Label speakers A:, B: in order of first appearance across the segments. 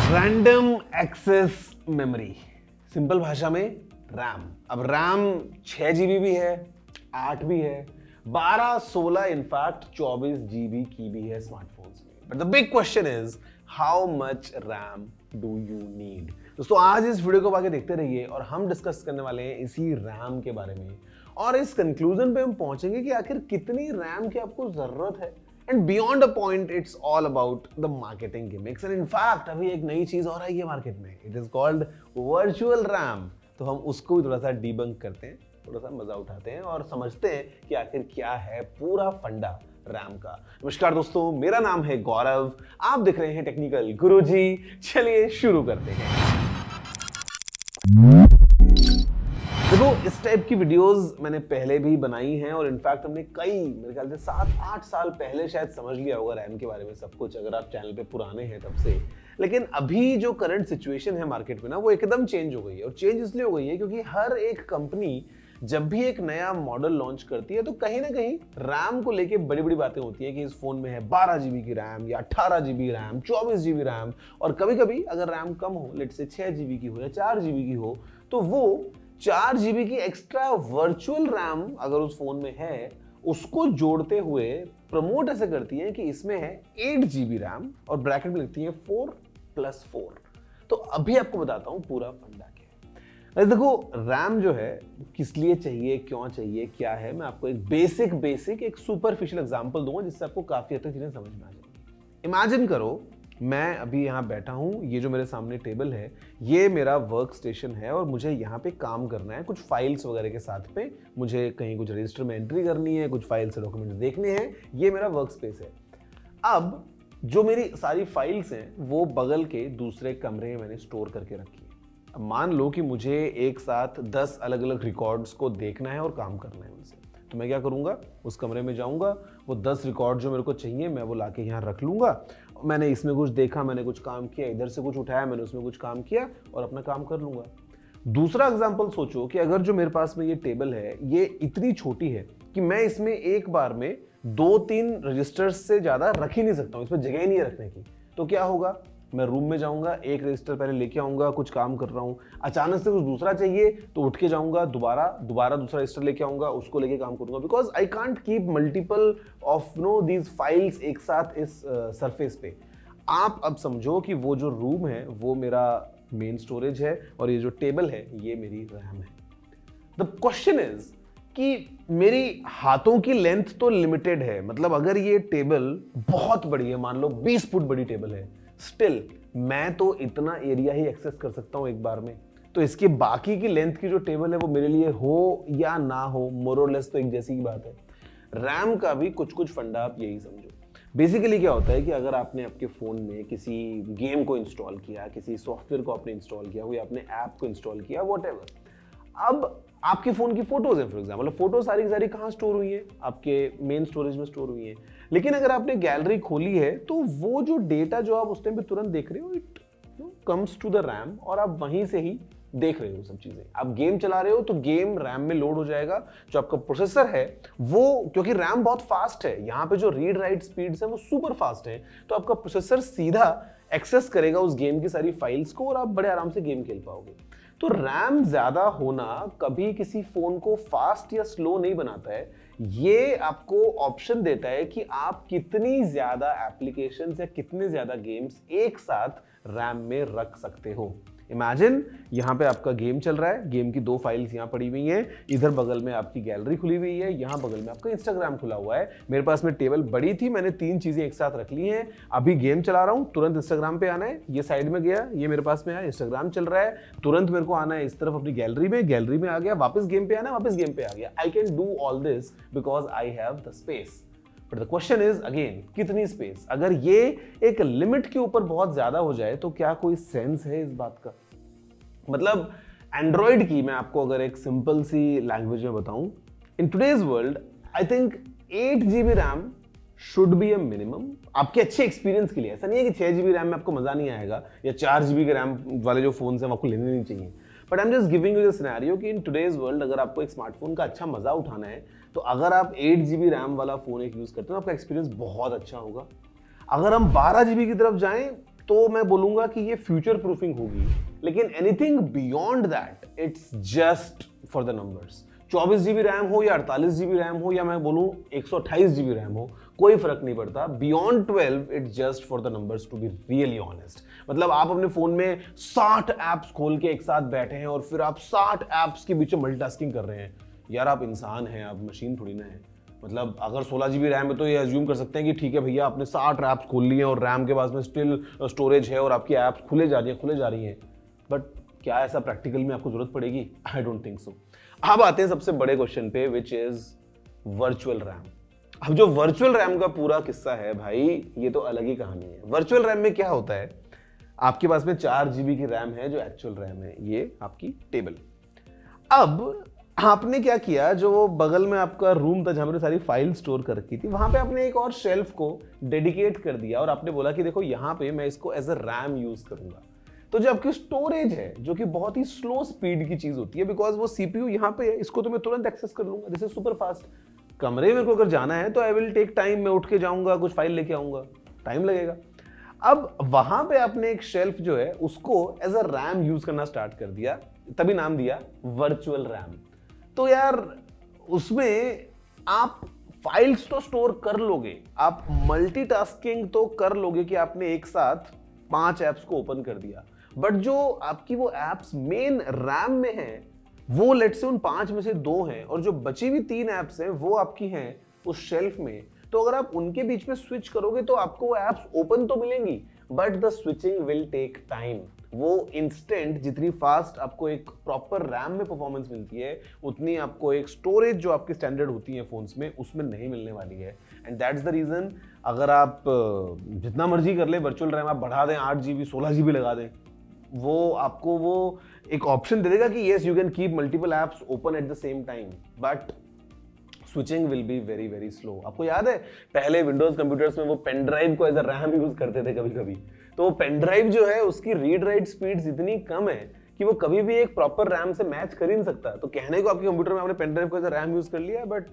A: Random access memory, simple भाषा में RAM. अब रैम 6 जीबी भी है, 8 भी है, 12, 16, इनफैक्ट 24 जीबी की भी है स्मार्टफोन्स में। But the big question is how much RAM do you need. दोस्तों आज इस वीडियो को आगे देखते रहिए और हम डिस्कस करने वाले हैं इसी रैम के बारे में और इस कंक्लूजन पे हम पहुंचेंगे कि आखिर कितनी रैम की आपको जरूरत है। And beyond a point, it's all about the marketing gimmicks. And in fact, अभी एक नई चीज और आई है मार्केट में. It is called virtual RAM. तो हम उसको भी थोड़ा सा डिबंक करते हैं, थोड़ा सा मजा उठाते हैं और समझते हैं कि आखिर क्या है पूरा फंडा रैम का। नमस्कार दोस्तों, मेरा नाम है गौरव, आप देख रहे हैं टेक्निकल गुरुजी। चलिए शुरू करते हैं। देखो इस टाइप की वीडियोस मैंने पहले भी बनाई हैं और इनफैक्ट हमने मेरे ख्याल से 7-8 साल पहले शायद समझ लिया होगा रैम के बारे में सब कुछ, अगर आप चैनल पे पुराने हैं तब से। लेकिन अभी जो करंट सिचुएशन है मार्केट में ना, वो एकदम चेंज हो गई है। और चेंज इसलिए हो गई है क्योंकि हर एक कंपनी जब भी एक नया मॉडल लॉन्च करती है तो कहीं ना कहीं रैम को लेके बड़ी बड़ी बातें होती है कि इस फोन में है 12 जीबी की रैम या 18 जीबी रैम, 24 जीबी रैम, और कभी कभी अगर रैम कम हो, लेट से 6 जीबी की हो या 4 जीबी की हो, तो वो 4 जीबी की एक्स्ट्रा वर्चुअल रैम अगर उस फोन में है उसको जोड़ते हुए प्रमोट ऐसे करती है कि इसमें है 8 जीबी रैम और ब्रैकेट में लिखती है 4+4। तो अभी आपको बताता हूं पूरा फंडा क्या है। देखो रैम जो है किस लिए चाहिए, क्यों चाहिए, क्या है, मैं आपको एक बेसिक एक सुपरफिशियल एग्जांपल दूंगा जिससे आपको काफी हद तक चीजें समझ में आ जाएंगी। इमेजिन करो मैं अभी यहाँ बैठा हूँ, ये जो मेरे सामने टेबल है ये मेरा वर्क स्टेशन है और मुझे यहाँ पे काम करना है कुछ फाइल्स वगैरह के साथ पे, मुझे कहीं कुछ रजिस्टर में एंट्री करनी है, कुछ फाइल्स से डॉक्यूमेंट देखने हैं, ये मेरा वर्क स्पेस है। अब जो मेरी सारी फाइल्स हैं वो बगल के दूसरे कमरे में मैंने स्टोर करके रखी है। अब मान लो कि मुझे एक साथ 10 अलग अलग रिकॉर्ड्स को देखना है और काम करना है उनसे, तो मैं क्या करूंगा, उस कमरे में जाऊंगा, वो 10 रिकॉर्ड जो मेरे को चाहिए मैं वो लाके यहाँ रख लूंगा। मैंने इसमें कुछ देखा, मैंने कुछ काम किया, इधर से कुछ उठाया, मैंने उसमें कुछ काम किया और अपना काम कर लूंगा। दूसरा एग्जांपल सोचो कि अगर जो मेरे पास में ये टेबल है ये इतनी छोटी है कि मैं इसमें एक बार में 2-3 रजिस्टर्स से ज्यादा रख ही नहीं सकता हूँ, इसमें जगह ही नहीं है रखने की। तो क्या होगा, मैं रूम में जाऊंगा, एक रजिस्टर पहले लेके आऊंगा, कुछ काम कर रहा हूं, अचानक से कुछ दूसरा चाहिए तो उठ के जाऊंगा, दोबारा दूसरा रजिस्टर लेके आऊंगा, उसको लेके काम करूंगा, because I can't keep multiple of these files एक साथ इस सरफेस पे। आप अब समझो कि वो जो रूम है वो मेरा मेन स्टोरेज है और ये जो टेबल है ये मेरी रैम है। द क्वेश्चन इज कि मेरी हाथों की लेंथ तो लिमिटेड है, मतलब अगर ये टेबल बहुत बड़ी है, मान लो 20 फुट बड़ी टेबल है, स्टिल मैं तो इतना एरिया ही एक्सेस कर सकता हूं एक बार में। तो इसके बाकी की लेंथ की जो टेबल है वो मेरे लिए हो या ना हो, मोर और लेस तो एक जैसी की बात है। रैम का भी कुछ फंडा आप यही समझो। बेसिकली क्या होता है कि अगर आपने आपके फोन में किसी गेम को इंस्टॉल किया, किसी सॉफ्टवेयर को आपने इंस्टॉल किया, या आपने ऐप को इंस्टॉल किया, व्हाटएवर, अब आपके फोन की फोटोज है फॉर एग्जांपल, फोटो सारी की सारी कहाँ स्टोर हुई है, आपके मेन स्टोरेज में स्टोर हुई है। लेकिन अगर आपने गैलरी खोली है तो वो जो डेटा जो आप उस टाइम पे तुरंत देख रहे हो, it comes to the RAM और आप वहीं से ही देख रहे हो सब चीजें। आप गेम चला रहे हो तो गेम रैम में लोड हो जाएगा। जो आपका प्रोसेसर है वो, क्योंकि रैम बहुत फास्ट है, यहाँ पे जो रीड राइट स्पीड्स है वो सुपर फास्ट है, तो आपका प्रोसेसर सीधा एक्सेस करेगा उस गेम की सारी फाइल्स को और आप बड़े आराम से गेम खेल पाओगे। तो रैम ज्यादा होना कभी किसी फोन को फास्ट या स्लो नहीं बनाता है, ये आपको ऑप्शन देता है कि आप कितनी ज्यादा एप्लीकेशंस या कितने ज्यादा गेम्स एक साथ रैम में रख सकते हो। इमेजिन यहाँ पे आपका गेम चल रहा है, गेम की 2 फाइल्स यहाँ पड़ी हुई हैं, इधर बगल में आपकी गैलरी खुली हुई है, यहाँ बगल में आपका इंस्टाग्राम खुला हुआ है। मेरे पास में टेबल बड़ी थी, मैंने 3 चीजें एक साथ रख ली हैं। अभी गेम चला रहा हूँ, तुरंत इंस्टाग्राम पे आना है, ये साइड में गया, ये मेरे पास में आया, इंस्टाग्राम चल रहा है, तुरंत मेरे को आना है इस तरफ अपनी गैलरी में आ गया, वापस गेम पे आना है, वापस गेम पे आ गया। I can do all this because I have the space. But the question is again, कितनी स्पेस? अगर ये एक लिमिट के ऊपर बहुत ज्यादा हो जाए तो क्या कोई सेंस है इस बात का? मतलब एंड्रॉइड की मैं आपको अगर एक सिंपल सी लैंग्वेज में बताऊं, in today's world I think 8 GB RAM should be a minimum आपके अच्छे एक्सपीरियंस के लिए। ऐसा नहीं है कि 6 जीबी रैम में आपको मजा नहीं आएगा या 4 जीबी के रैम वाले जो फोन है आपको लेने नहीं चाहिए। But I am just giving you the scenario कि इन टुडेज वर्ल्ड अगर आपको एक स्मार्टफोन का अच्छा मजा उठाना है तो अगर आप 8 जीबी रैम वाला फोन एक यूज करते हो तो आपका एक्सपीरियंस बहुत अच्छा होगा। अगर हम 12 जीबी की तरफ जाएं, तो मैं बोलूंगा कि ये फ्यूचर प्रूफिंग होगी। लेकिन anything beyond that it's just for the numbers. 24 GB RAM हो या 48 GB रैम हो या मैं बोलूं 128 GB रैम हो, कोई फर्क नहीं पड़ता। Beyond 12 it's just for the numbers, to be really honest. मतलब आप अपने फोन में 60 एप्स खोल के एक साथ बैठे हैं और फिर आप 60 एप्स के बीच में मल्टीटास्किंग कर रहे हैं। यार आप इंसान हैं, आप मशीन थोड़ी ना है। मतलब अगर 16 GB रैम है तो ये अज्यूम कर सकते हैं कि ठीक है भैया आपने 60 ऐप्स खोल लिए और रैम के पास में स्टिल स्टोरेज है और आपकी ऐप्स खुले जा रही हैं। बट क्या ऐसा प्रैक्टिकल में आपको जरूरत पड़ेगी? I don't think so. अब आते हैं सबसे बड़े क्वेश्चन पे, विच इज वर्चुअल रैम। अब जो वर्चुअल रैम का पूरा किस्सा है भाई, ये तो अलग ही कहानी है। वर्चुअल रैम में क्या होता है, आपके पास में 4 GB की रैम है जो एक्चुअल रैम है, ये आपकी टेबल। अब आपने क्या किया, जो वो बगल में आपका रूम था जहां पर सारी फाइल स्टोर कर रखी थी, वहां पे आपने एक और शेल्फ को डेडिकेट कर दिया और आपने बोला कि देखो यहां पे मैं इसको एज अ रैम यूज करूंगा। तो जो आपकी स्टोरेज है, जो कि बहुत ही स्लो स्पीड की चीज होती है, बिकॉज वो सीपीयू यहां पे है, इसको तो मैं तुरंत एक्सेस कर लूंगा, दिस इज सुपर फास्ट। कमरे में को अगर जाना है तो आई विल टेक टाइम, मैं उठ के जाऊंगा, कुछ फाइल लेके आऊंगा, टाइम लगेगा। अब वहां पे आपने एक शेल्फ जो है उसको एज अ रैम यूज करना स्टार्ट कर दिया, तभी नाम दिया वर्चुअल रैम। तो यार उसमें आप फाइल्स तो स्टोर कर लोगे, आप मल्टीटास्किंग तो कर लोगे कि आपने एक साथ 5 ऐप्स को ओपन कर दिया, बट जो आपकी वो ऐप्स मेन रैम में हैं, वो लेट से उन 5 में से 2 हैं और जो बची हुई 3 ऐप्स हैं वो आपकी हैं उस शेल्फ में। तो अगर आप उनके बीच में स्विच करोगे तो आपको वो ऐप्स ओपन तो मिलेंगी, but the switching will take time. वो इंस्टेंट जितनी फास्ट आपको एक प्रॉपर रैम में परफॉर्मेंस मिलती है, उतनी आपको एक स्टोरेज जो आपकी स्टैंडर्ड होती है फोन्स में, उसमें नहीं मिलने वाली है। एंड दैट्स द रीजन, अगर आप जितना मर्जी कर ले वर्चुअल रैम, आप बढ़ा दें 8 GB 16 GB लगा दें, वो आपको वो एक ऑप्शन दे देगा कि yes you can keep multiple apps open at the same time, but switching will be very very slow. आपको याद है पहले विंडोज कंप्यूटर्स में वो पेन ड्राइव को एज अ रैम यूज करते थे कभी कभी, तो वो पेन ड्राइव जो है उसकी रीड राइट स्पीड्स इतनी कम है कि वो कभी भी एक प्रॉपर रैम से मैच कर ही नहीं सकता। तो कहने को आपके कंप्यूटर में आपने पेन ड्राइव को एज अ रैम यूज कर लिया, बट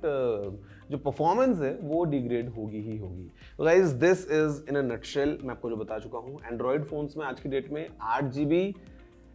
A: जो परफॉर्मेंस है वो डिग्रेड होगी ही होगी। तो guys this is in a nutshell, मैं आपको जो बता चुका हूँ। एंड्रॉइड फोन्स में आज की डेट में 8 GB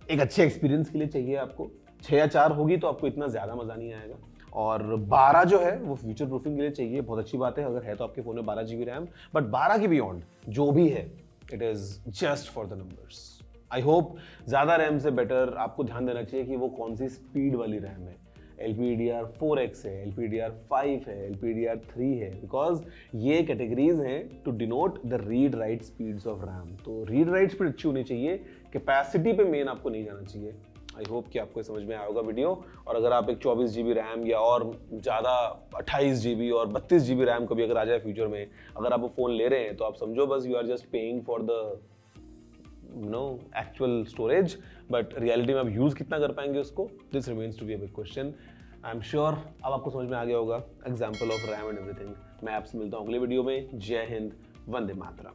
A: एक अच्छे एक्सपीरियंस के लिए चाहिए आपको। 6 या 4 होगी तो आपको इतना ज्यादा मजा नहीं आएगा, और 12 जो है वो फ्यूचर प्रूफिंग के लिए चाहिए। बहुत अच्छी बात है अगर है तो आपके फोन में 12 GB रैम, बट 12 के बियॉन्ड जो भी है it is just for the numbers. I hope ज्यादा रैम से बेटर आपको ध्यान देना चाहिए कि वो कौन सी स्पीड वाली रैम है। LPDDR4X है, LPDDR5 है, LPDDR3 है, बिकॉज ये कैटेगरीज हैं to denote the read write speeds of RAM. तो रीड राइट स्पीड अच्छी होनी चाहिए, कैपेसिटी पे मेन आपको नहीं जाना चाहिए। आई होप कि आपको समझ में आया होगा वीडियो। और अगर आप एक 24 GB रैम या और ज़्यादा 28 GB और 32 GB रैम कभी अगर आ जाए फ्यूचर में, अगर आप वो फ़ोन ले रहे हैं तो आप समझो बस you are just paying for the actual storage, but reality में आप यूज़ कितना कर पाएंगे उसको, this remains to be a big question. I am sure अब आपको समझ में आ गया होगा example of RAM and everything. मैं आपसे मिलता हूँ अगले वीडियो में। जय हिंद, वंदे मातरम।